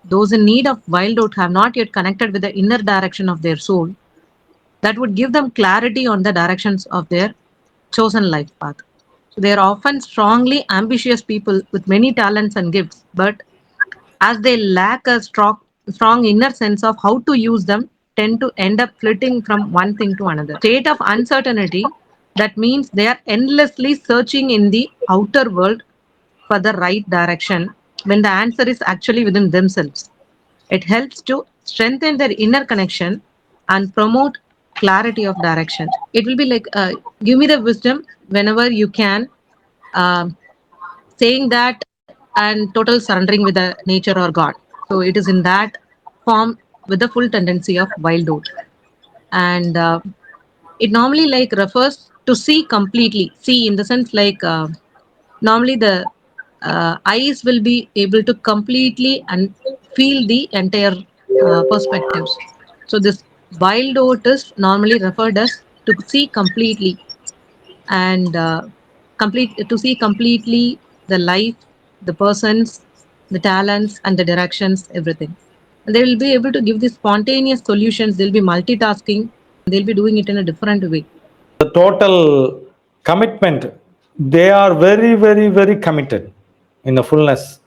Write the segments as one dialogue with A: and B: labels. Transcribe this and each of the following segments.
A: Those in need of wild oat have not yet connected with the inner direction of their soul that would give them clarity on the directions of their chosen life path. So they are often strongly ambitious people with many talents and gifts, but as they lack a strong inner sense of how to use them, tend to end up flitting from one thing to another. State of uncertainty that means they are endlessly searching in the outer world for the right direction when the answer is actually within themselves. It helps to strengthen their inner connection and promote clarity of direction. It will be like, give me the wisdom whenever you can, um, saying that and total surrendering with the nature or God. So it is in that form with the full tendency of wild oat. And it normally like refers to see completely. See in the sense like normally the eyes will be able to completely and feel the entire perspectives. So this wild oat is normally referred as to see completely and complete to see completely the life, the persons, the talents, and the directions, everything. And they will be able to give the spontaneous solutions. They'll be multitasking. They'll be doing it in a different way.
B: The total commitment, they are very, very, very committed in the fullness.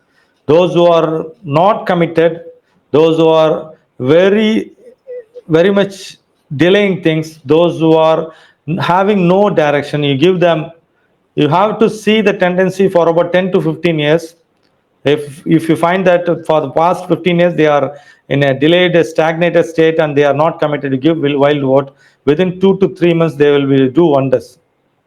B: Those who are not committed, those who are very, very much delaying things, those who are having no direction, you give them, you have to see the tendency for about 10 to 15 years. If you find that for the past 15 years they are in a delayed stagnated state and they are not committed to give wild vote, within 2 to 3 months they will be, do wonders.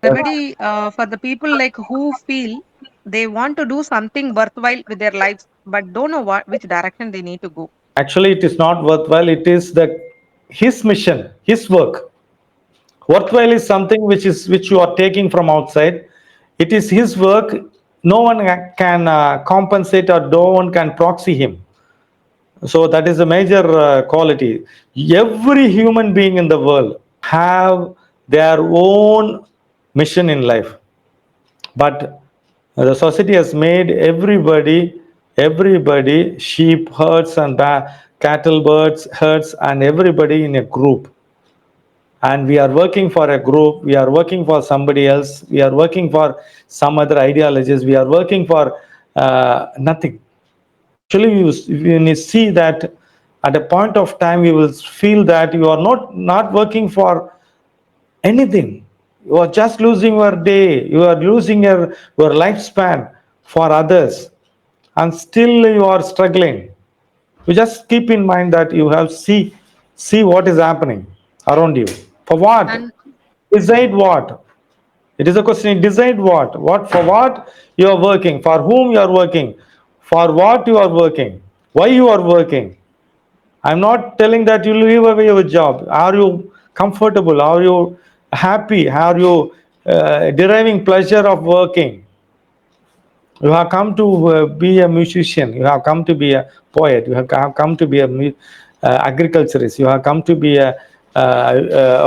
C: Remedy for the people like who feel they want to do something worthwhile with their lives but don't know which direction they need to go.
B: Actually it is not worthwhile, it is the his mission, his work. Worthwhile is something which you are taking from outside. It is his work. No one can compensate or no one can proxy him. So that is a major quality. Every human being in the world have their own mission in life, but the society has made everybody sheep herds and cattle birds herds and everybody in a group, and we are working for a group, we are working for somebody else, we are working for some other ideologies, we are working for nothing. Actually when you see that, at a point of time you will feel that you are not working for anything. You are just losing your day, you are losing your lifespan for others, and still you are struggling. You just keep in mind that you have see what is happening around you. For what?
C: And
B: Decide what? It is a question. Decide what? What for? What you are working? For whom you are working? For what you are working? Why you are working? I'm not telling that you leave away your job. Are you comfortable? Are you happy? Are you deriving pleasure of working? You have come to be a musician. You have come to be a poet. You have come to be a agriculturist. You have come to be a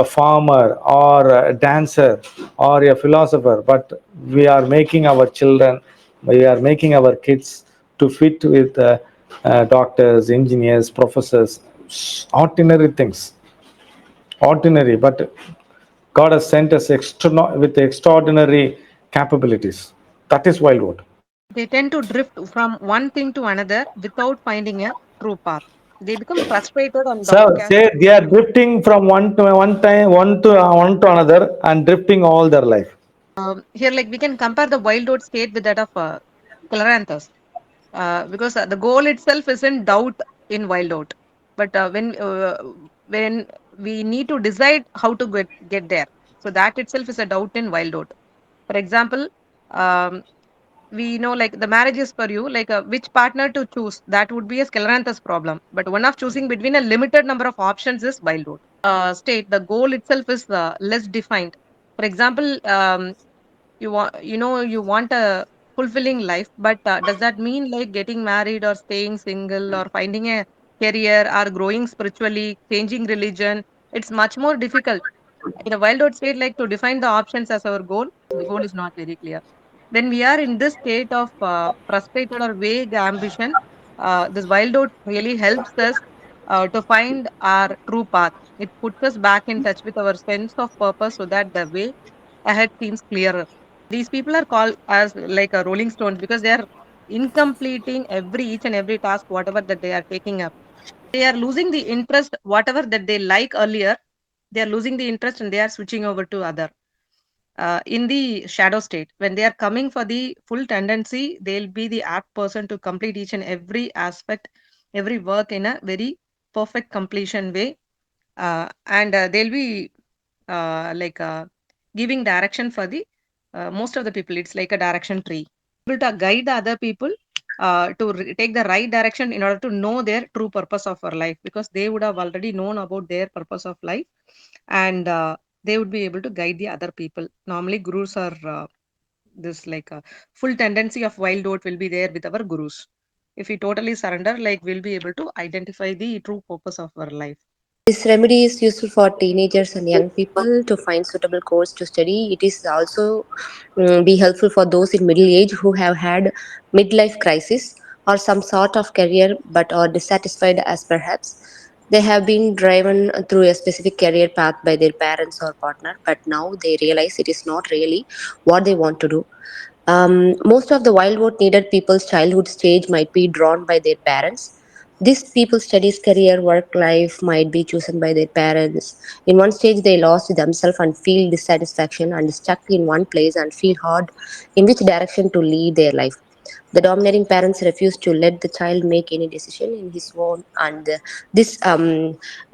B: farmer or a dancer or a philosopher. But we are making our children, we are making our kids to fit with doctors, engineers, professors, ordinary things, ordinary. But God has sent us with extraordinary capabilities. That is wild.
C: they tend to drift from one thing to another without finding a true path. They become frustrated and
B: So
C: downcast.
B: say they are drifting from one to another and drifting all their life.
C: Here, like we can compare the wild oat state with that of Cloranthus, because the goal itself is in doubt in wild oat. But when we need to decide how to get there, so that itself is a doubt in wild oat. For example, um, we know like the marriage is for you, like which partner to choose. That would be a Scleranthus problem. But one of choosing between a limited number of options is wild oat. State the goal itself is less defined. For example, you want a fulfilling life, but does that mean like getting married or staying single or finding a career or growing spiritually, changing religion? It's much more difficult in a wild out state, like to define the options as our goal. The goal is not very clear. Then we are in this state of frustrated or vague ambition. This wild oat really helps us to find our true path. It puts us back in touch with our sense of purpose so that the way ahead seems clearer. These people are called as like a rolling stones because they are incompleting every each and every task, whatever that they are taking up. They are losing the interest, whatever that they like earlier, they are losing the interest and they are switching over to other. In the shadow state, when they are coming for the full tendency, they'll be the apt person to complete each and every aspect, every work in a very perfect completion way. And they'll be like giving direction for the most of the people. It's like a direction tree, able to guide the other people to take the right direction in order to know their true purpose of our life, because they would have already known about their purpose of life, and they would be able to guide the other people. Normally gurus are this like a full tendency of wild oat will be there with our gurus. If we totally surrender, like we'll be able to identify the true purpose of our life.
D: This remedy is useful for teenagers and young people to find suitable course to study. It is also be helpful for those in middle age who have had midlife crisis or some sort of career but are dissatisfied as perhaps they have been driven through a specific career path by their parents or partner, but now they realize it is not really what they want to do. Most of the wild oat needed people's childhood stage might be drawn by their parents. These people studies career, work life might be chosen by their parents. In one stage they lost themselves and feel dissatisfaction and stuck in one place and feel hard in which direction to lead their life. The dominating parents refuse to let the child make any decision in his own, and this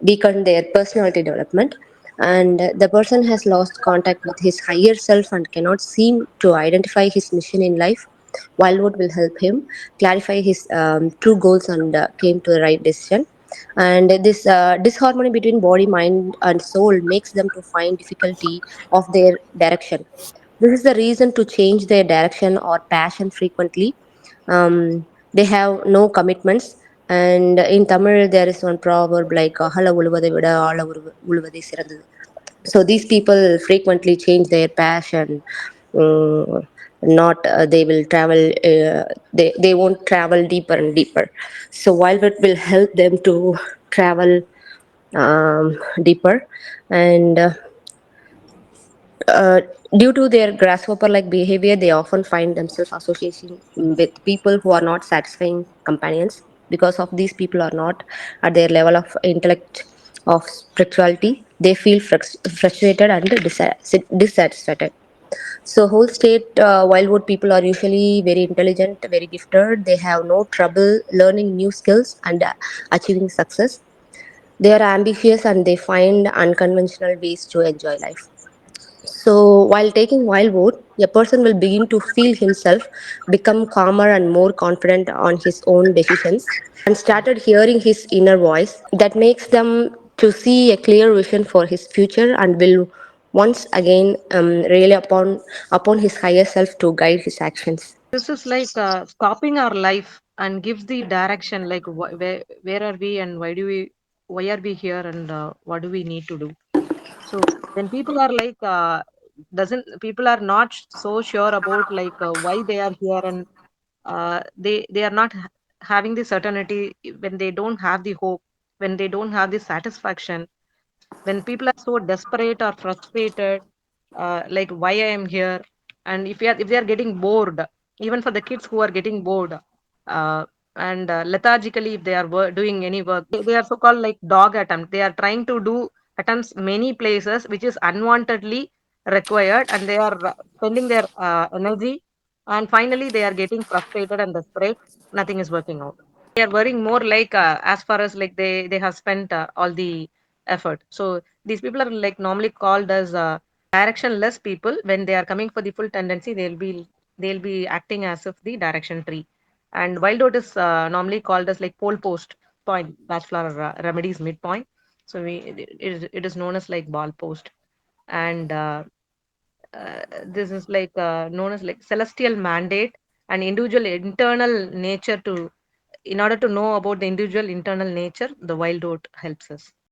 D: weakened their personality development. And the person has lost contact with his higher self and cannot seem to identify his mission in life. Wildwood will help him clarify his true goals and came to the right decision. And this disharmony between body, mind, and soul makes them to find difficulty of their direction. This is the reason to change their direction or passion frequently. They have no commitments. And in Tamil, there is one proverb like "Hala uluvadai vida ala uluvadai sirandadu." So these people frequently change their passion. Not they will travel. They won't travel deeper and deeper. So Wildwood will help them to travel deeper, and uh, due to their grasshopper like behavior, they often find themselves associating with people who are not satisfying companions. Because of these people are not at their level of intellect of spirituality, they feel frustrated and dissatisfied. So, whole state wildwood people are usually very intelligent, very gifted. They have no trouble learning new skills and achieving success. They are ambitious and they find unconventional ways to enjoy life. So, while taking wild wood, a person will begin to feel himself become calmer and more confident on his own decisions and started hearing his inner voice that makes them to see a clear vision for his future and will once again rely upon his higher self to guide his actions.
C: This is like stopping our life and gives the direction, like where are we and why are we here, and what do we need to do. So when people are like doesn't people are not so sure about like why they are here, and they are not having the certainty, when they don't have the hope, when they don't have the satisfaction, when people are so desperate or frustrated, like why I am here. And if they are getting bored, even for the kids who are getting bored, uh, and lethargically, if they are doing any work, they are so called like dog attempt. They are trying to do attempts many places which is unwantedly required, and they are spending their energy, and finally they are getting frustrated and desperate. Nothing is working out. They are worrying more like as far as like they have spent all the effort. So these people are like normally called as directionless people. When they are coming for the full tendency, they'll be acting as if the direction tree. And wild oat is normally called as like pole post point, bachelor remedies midpoint. So it is known as like ball post. And this is like known as like celestial mandate and individual internal nature. To In order to know about the individual internal nature, the wild oat helps us.